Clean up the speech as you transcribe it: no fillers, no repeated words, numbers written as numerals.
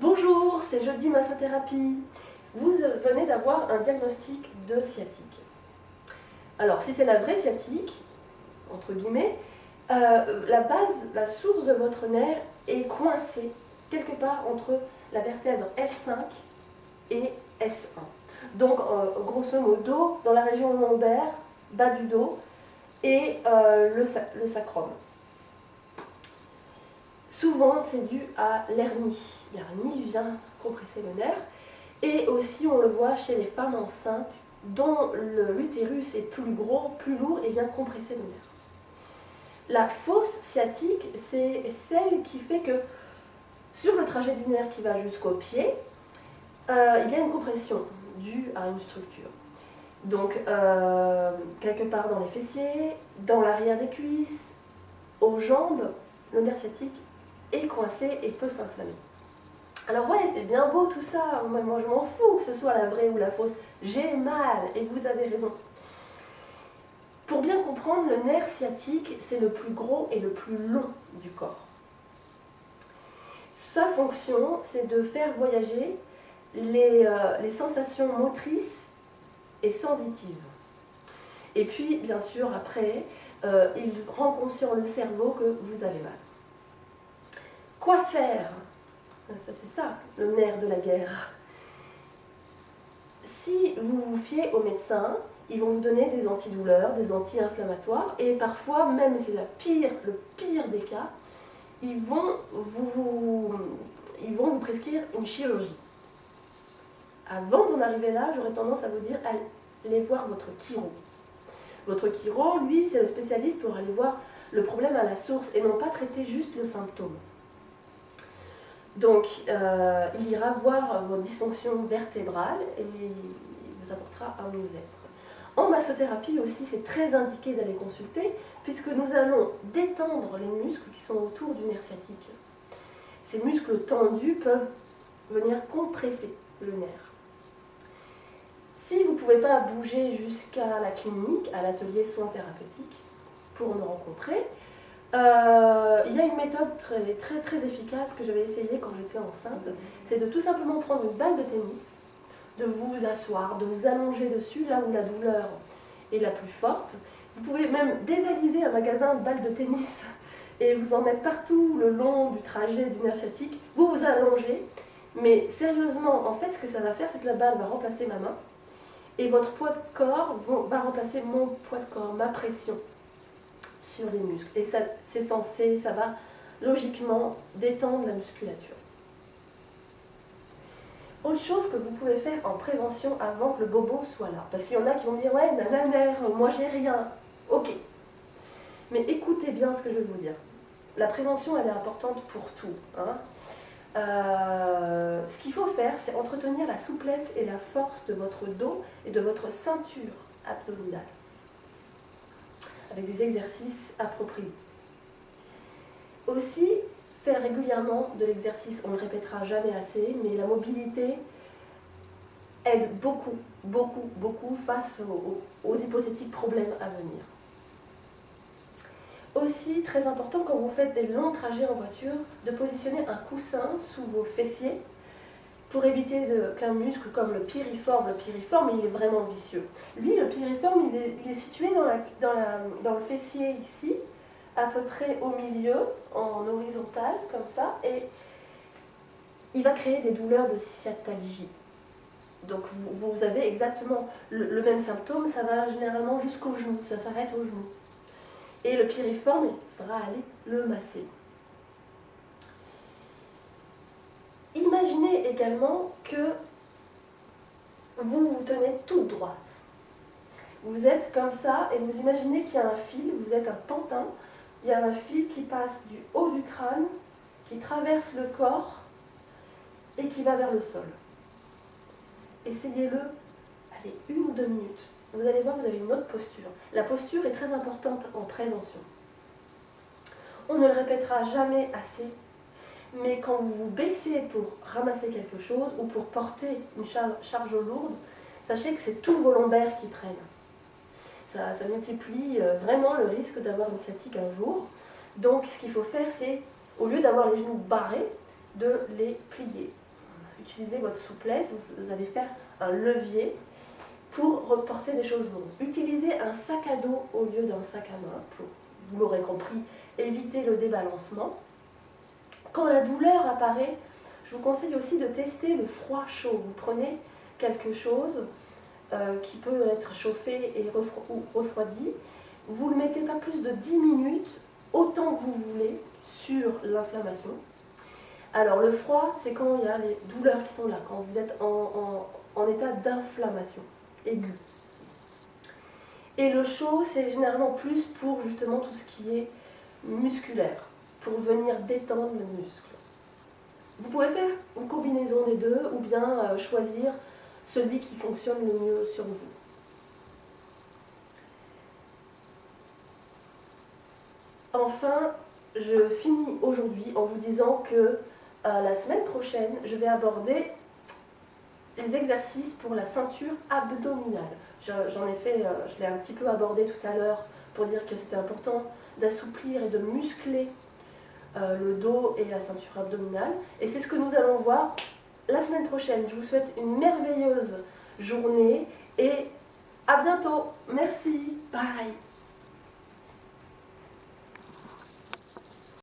Bonjour, c'est Jeudi Massothérapie. Vous venez d'avoir un diagnostic de sciatique. Alors, si c'est la vraie sciatique, entre guillemets, la base, la source de votre nerf est coincée quelque part entre la vertèbre L5 et S1. Donc, grosso modo, dans la région lombaire, bas du dos, et le sacrum. Souvent, c'est dû à l'hernie. L'hernie vient compresser le nerf. Et aussi, on le voit chez les femmes enceintes dont l'utérus est plus gros, plus lourd et vient compresser le nerf. La fosse sciatique, c'est celle qui fait que sur le trajet du nerf qui va jusqu'au pied, il y a une compression due à une structure. Donc, quelque part dans les fessiers, dans l'arrière des cuisses, aux jambes, le nerf sciatique est coincé et peut s'inflammer. Alors ouais, c'est bien beau tout ça, moi je m'en fous que ce soit la vraie ou la fausse, j'ai mal et vous avez raison. Pour bien comprendre, le nerf sciatique, c'est le plus gros et le plus long du corps. Sa fonction, c'est de faire voyager les sensations motrices et sensitives. Et puis, bien sûr, après, il rend conscient le cerveau que vous avez mal. Quoi faire? Ça, c'est ça, le nerf de la guerre. Si vous vous fiez aux médecins, ils vont vous donner des antidouleurs, des anti-inflammatoires, et parfois, même c'est le pire des cas, ils vont vous prescrire une chirurgie. Avant d'en arriver là, j'aurais tendance à vous dire, allez voir votre chiro. Votre chiro, lui, c'est le spécialiste pour aller voir le problème à la source, et non pas traiter juste le symptôme. Donc, il ira voir vos dysfonctions vertébrales et il vous apportera un mieux-être. En massothérapie aussi, c'est très indiqué d'aller consulter puisque nous allons détendre les muscles qui sont autour du nerf sciatique. Ces muscles tendus peuvent venir compresser le nerf. Si vous ne pouvez pas bouger jusqu'à la clinique, à l'atelier soins thérapeutiques, pour me rencontrer, il y a une méthode très efficace que j'avais essayée quand j'étais enceinte, c'est de tout simplement prendre une balle de tennis, de vous asseoir, de vous allonger dessus là où la douleur est la plus forte. Vous pouvez même dévaliser un magasin de balles de tennis et vous en mettre partout le long du trajet du nerf sciatique, vous vous allongez, mais sérieusement, en fait, ce que ça va faire, c'est que la balle va remplacer ma main et votre poids de corps va remplacer mon poids de corps, ma pression sur les muscles. Et ça, c'est censé, ça va logiquement détendre la musculature. Autre chose que vous pouvez faire en prévention avant que le bobo soit là. Parce qu'il y en a qui vont dire, ouais, nanana, moi j'ai rien. Ok. Mais écoutez bien ce que je vais vous dire. La prévention, elle est importante pour tout. Ce qu'il faut faire, c'est entretenir la souplesse et la force de votre dos et de votre ceinture abdominale, avec des exercices appropriés. Aussi, faire régulièrement de l'exercice, on ne le répétera jamais assez, mais la mobilité aide beaucoup face aux hypothétiques problèmes à venir. Aussi, très important, quand vous faites des longs trajets en voiture, de positionner un coussin sous vos fessiers pour éviter qu'un muscle comme le piriforme, il est vraiment vicieux. Lui, le piriforme, il est situé dans le fessier ici, à peu près au milieu, en horizontal, comme ça, et il va créer des douleurs de sciatalgie. Donc vous avez exactement le même symptôme, ça va généralement jusqu'au genou, ça s'arrête au genou. Et le piriforme, il faudra aller le masser. Imaginez également que vous vous tenez toute droite. Vous êtes comme ça et vous imaginez qu'il y a un fil, vous êtes un pantin, il y a un fil qui passe du haut du crâne, qui traverse le corps et qui va vers le sol. Essayez-le, allez, 1 ou 2 minutes. Vous allez voir, vous avez une autre posture. La posture est très importante en prévention. On ne le répétera jamais assez, mais quand vous vous baissez pour ramasser quelque chose ou pour porter une charge lourde, sachez que c'est tous vos lombaires qui prennent. Ça multiplie vraiment le risque d'avoir une sciatique un jour. Donc ce qu'il faut faire, c'est, au lieu d'avoir les genoux barrés, de les plier. utilisez votre souplesse, vous allez faire un levier pour reporter des choses lourdes. Utilisez un sac à dos au lieu d'un sac à main pour, vous l'aurez compris, éviter le débalancement. Quand la douleur apparaît, je vous conseille aussi de tester le froid-chaud. Vous prenez quelque chose qui peut être chauffé et ou refroidi. Vous ne le mettez pas plus de 10 minutes, autant que vous voulez, sur l'inflammation. Alors le froid, c'est quand il y a les douleurs qui sont là, quand vous êtes en état d'inflammation aiguë. Et le chaud, c'est généralement plus pour justement tout ce qui est musculaire, pour venir détendre le muscle. Vous pouvez faire une combinaison des deux ou bien choisir celui qui fonctionne le mieux sur vous. Enfin, je finis aujourd'hui en vous disant que la semaine prochaine, je vais aborder les exercices pour la ceinture abdominale. J'en ai fait, je l'ai un petit peu abordé tout à l'heure pour dire que c'était important d'assouplir et de muscler le dos et la ceinture abdominale. Et c'est ce que nous allons voir la semaine prochaine. Je vous souhaite une merveilleuse journée et à bientôt. Merci. Bye.